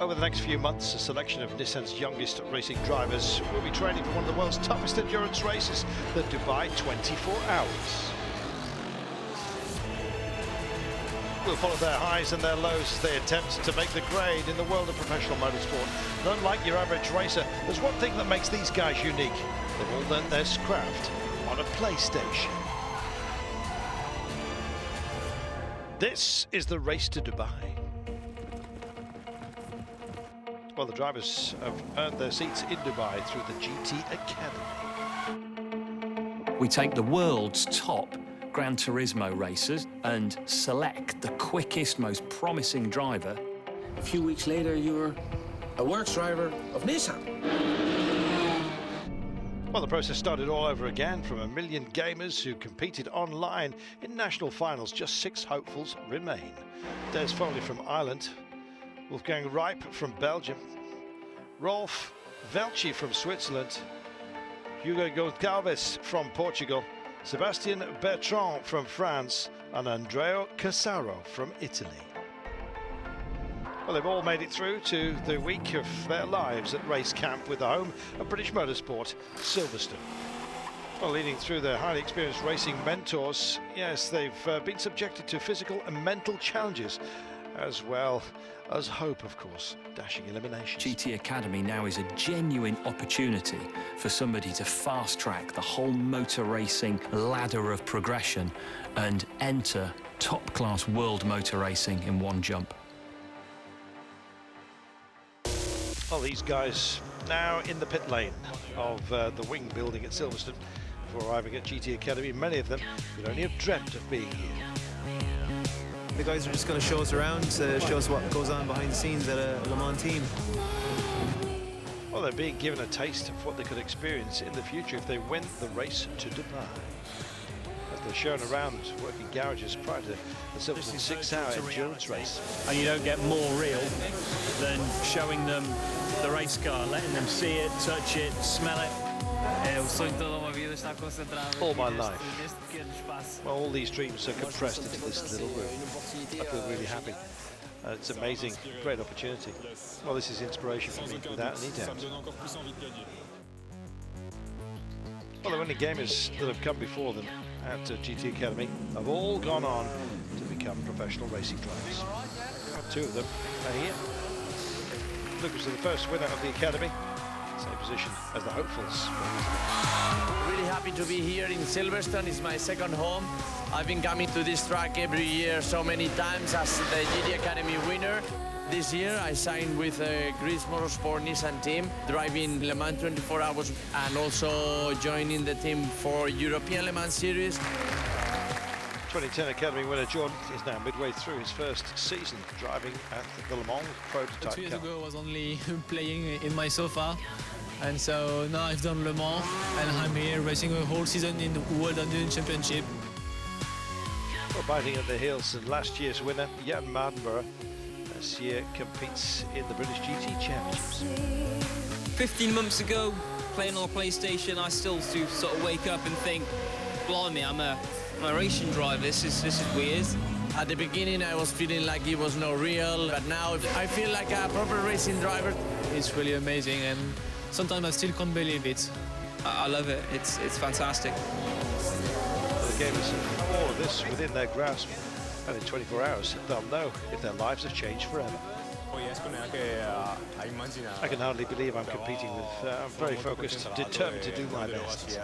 Over the next few months, a selection of Nissan's youngest racing drivers will be training for one of the world's toughest endurance races, the Dubai 24 Hours. We'll follow their highs and their lows as they attempt to make the grade in the world of professional motorsport. And unlike your average racer, there's one thing that makes these guys unique. They've all learnt their craft on a PlayStation. This is the race to Dubai. Well, the drivers have earned their seats in Dubai through the GT Academy. We take the world's top Gran Turismo racers and select the quickest, most promising driver. A few weeks later, you're a works driver of Nissan. Well, the process started all over again. From 1 million gamers who competed online in national finals, just 6 hopefuls remain. Des Foley from Ireland, Wolfgang Ripe from Belgium, Rolf Velci from Switzerland, Hugo Gonçalves from Portugal, Sebastian Bertrand from France, and Andrea Casaro from Italy. Well, they've all made it through to the week of their lives at race camp with the home of British motorsport, Silverstone. Well, leading through their highly experienced racing mentors, yes, they've been subjected to physical and mental challenges, as well as hope, of course, dashing eliminations. GT Academy now is a genuine opportunity for somebody to fast-track the whole motor racing ladder of progression and enter top-class world motor racing in one jump. Well, these guys now in the pit lane of the wing building at Silverstone before arriving at GT Academy. Many of them would only have dreamt of being here. The guys are just going to show us around, show us what goes on behind the scenes at a Le Mans team. Well, they're being given a taste of what they could experience in the future if they win the race to Dubai. As they're shown around working garages prior to the Silverstone 6-hour endurance race. And you don't get more real than showing them the race car, letting them see it, touch it, smell it. All my life. Well, all these dreams are compressed into this little room. I feel really happy. It's amazing, great opportunity. Well, this is inspiration for me, without any doubt. Well, the winning gamers that have come before them at GT Academy have all gone on to become professional racing drivers. 2 of them are here. Lucas is the first winner of the Academy. Same position as the hopefuls. Really happy to be here in Silverstone. It's my second home. I've been coming to this track every year so many times as the GT Academy winner. This year I signed with Greece Motorsport Nissan team, driving Le Mans 24 Hours and also joining the team for European Le Mans Series. 2010 Academy winner Jordan is now midway through his first season driving at the Le Mans prototype 2 years car. ago I was only playing in my sofa, and so now I've done Le Mans and I'm here racing a whole season in the World Endurance Championship. Well, biting at the heels of last year's winner Jan Mardenborough, this year competes in the British GT Championships. 15 months ago, playing on a PlayStation, I still do sort of wake up and think, blimey, I'm a racing driver, this is weird. At the beginning I was feeling like it was not real, but now I feel like a proper racing driver. It's really amazing, and sometimes I still can't believe it. I love it, it's fantastic. The gamers have all of this within their grasp, and in 24 hours they'll know if their lives have changed forever. I can hardly believe I'm competing with, I'm very focused, determined to do my best.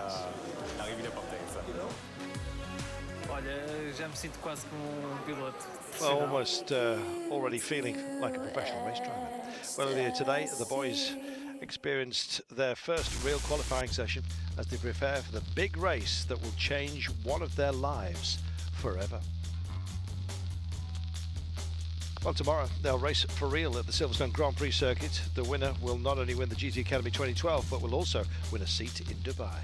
Well, almost already feeling like a professional race driver. Well, earlier today, the boys experienced their first real qualifying session as they prepare for the big race that will change one of their lives forever. Well, tomorrow they'll race for real at the Silverstone Grand Prix circuit. The winner will not only win the GT Academy 2012, but will also win a seat in Dubai.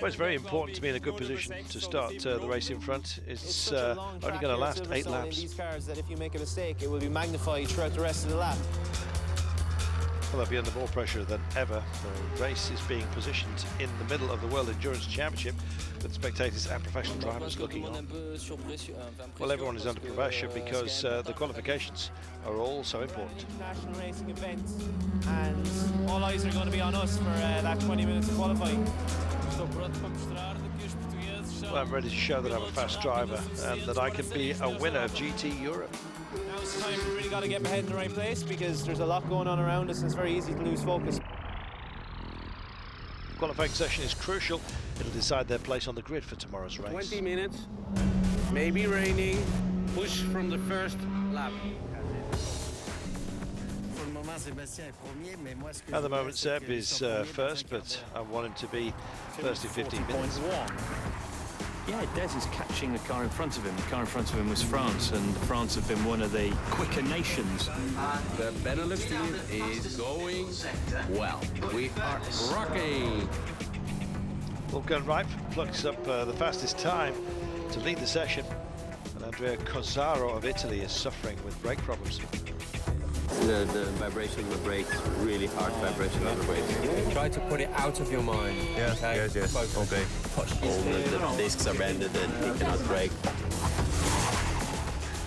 Well, it's very important to be in a good position to start the race in front. It's only going to last 8 laps. These cars that if you make a mistake, it will be magnified throughout the rest of the lap. Well, they'll be under more pressure than ever. The race is being positioned in the middle of the World Endurance Championship, with spectators and professional drivers looking on. Well, everyone is under pressure because the qualifications are all so important. National racing events, and all eyes are going to be on us for that 20 minutes of qualifying. Well, I'm ready to show that I'm a fast driver and that I can be a winner of GT Europe. Now it's time we really got to get my head in the right place, because there's a lot going on around us and it's very easy to lose focus. The qualifying session is crucial. It'll decide their place on the grid for tomorrow's race. 20 minutes, maybe raining, push from the first lap. At the moment, Seb is first, but I want him to be first in 15 minutes. Yeah, Des is catching the car in front of him. The car in front of him was France, and France have been one of the quicker nations. The Benelux team is going well. We are rocking. Wolfgang Reip plucks up the fastest time to lead the session, and Andrea Cozzaro of Italy is suffering with brake problems. The vibration of the brakes, really hard vibration on the brakes. Try to put it out of your mind. Yes, okay? yes. Okay. Push. The discs are bended and he cannot brake.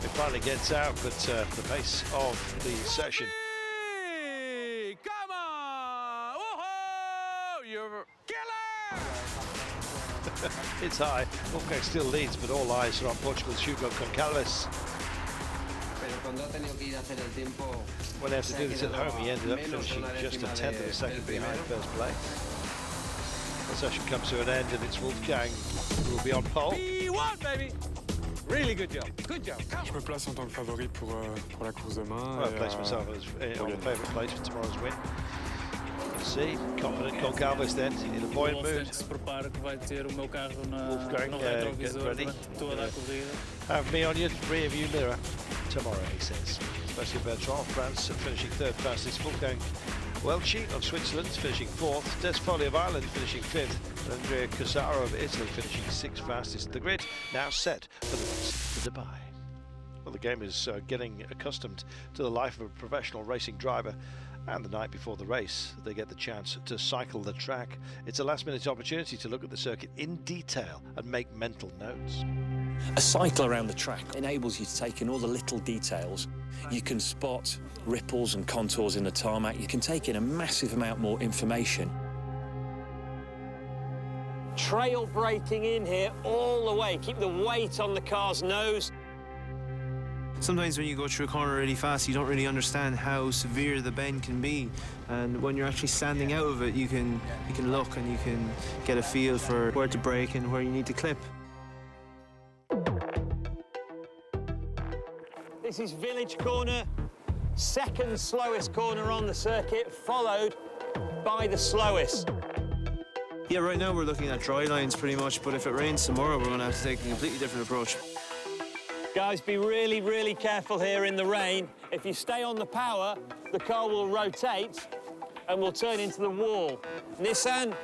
It finally gets out, but the pace of the session. Hey, come on! Woohoo! You're killer! It's high. Wolfgang still leads, but all eyes are on Portugal's Hugo Goncalves. When he had to do this at home, he ended up finishing just a tenth of a second behind first place. The session comes to an end, and it's Wolfgang who will be on pole. P1, baby! Really good job. Good job. Je me place en tant que favori pour la course demain. Well, I place myself as on the favourite place for tomorrow's win. Let's see, confident Goncalves then, in a buoyant mood. Wolfgang, get ready. Have me on your rear view mirror tomorrow, he says. Especially Bertrand, France, finishing third fastest. Wolfgang Welchi of Switzerland finishing fourth. Des Foley of Ireland finishing fifth. And Andrea Cozzaro of Italy finishing sixth fastest. The grid now set for the race to Dubai. Well, the game is getting accustomed to the life of a professional racing driver. And the night before the race, they get the chance to cycle the track. It's a last-minute opportunity to look at the circuit in detail and make mental notes. A cycle around the track enables you to take in all the little details. You can spot ripples and contours in the tarmac. You can take in a massive amount more information. Trail braking in here all the way. Keep the weight on the car's nose. Sometimes when you go through a corner really fast, you don't really understand how severe the bend can be. And when you're actually standing out of it, you can look and you can get a feel for where to brake and where you need to clip. This is Village Corner, second slowest corner on the circuit, followed by the slowest. Yeah, right now we're looking at dry lines pretty much, but if it rains tomorrow, we're going to have to take a completely different approach. Guys, be really, really careful here in the rain. If you stay on the power, the car will rotate and will turn into the wall. Nissan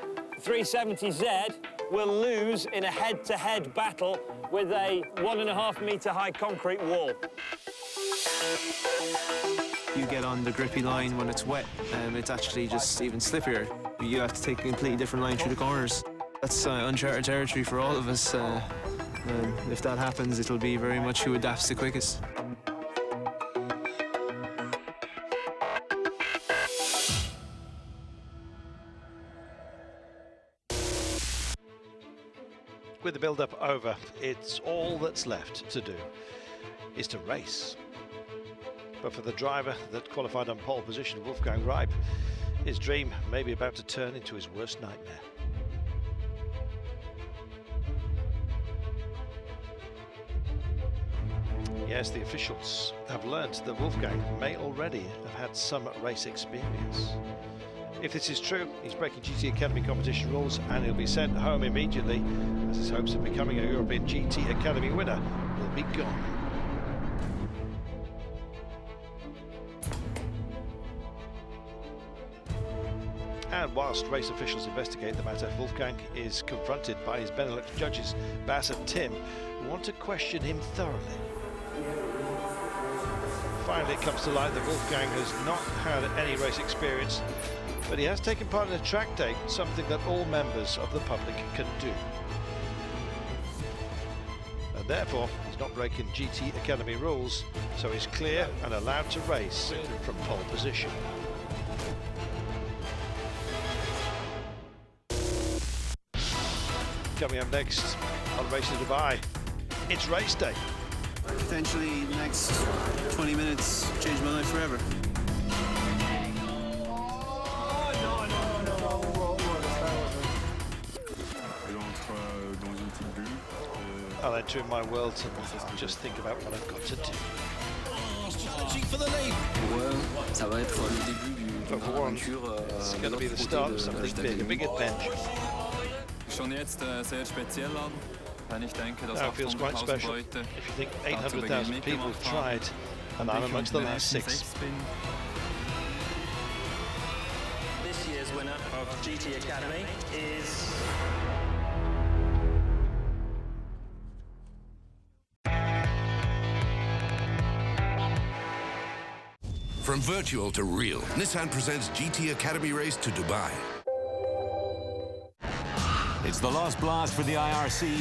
370Z will lose in a head-to-head battle with a 1.5 metre high concrete wall. You get on the grippy line when it's wet, and it's actually just even slippier. You have to take a completely different line through the corners. That's uncharted territory for all of us. If that happens, it'll be very much who adapts the quickest. With the build-up over, it's all that's left to do is to race. But for the driver that qualified on pole position, Wolfgang Reip, his dream may be about to turn into his worst nightmare. Yes, the officials have learnt that Wolfgang may already have had some race experience. If this is true, he's breaking GT Academy competition rules and he'll be sent home immediately, as his hopes of becoming a European GT Academy winner will be gone. And whilst race officials investigate the matter, Wolfgang is confronted by his Benelux judges, Bas and Tim, who want to question him thoroughly. finally it comes to light that Wolfgang has not had any race experience, but he has taken part in a track day, something that all members of the public can do. And therefore, he's not breaking GT Academy rules, so he's clear and allowed to race from pole position. Coming up next on Racing Dubai, it's race day. Potentially next 20 minutes change my life forever. I'll enter in my world and just think about what I've got to do. For the lead. Ça va être le début But for one, it's going to be the start of something big, a big adventure. Schon jetzt sehr speziell an, wenn ich denke, dass Now it feels quite special. If you think 800,000 people have tried, and I'm amongst the last 6. This year's winner of GT Academy is... From virtual to real, Nissan presents GT Academy Race to Dubai. It's the last blast for the IRC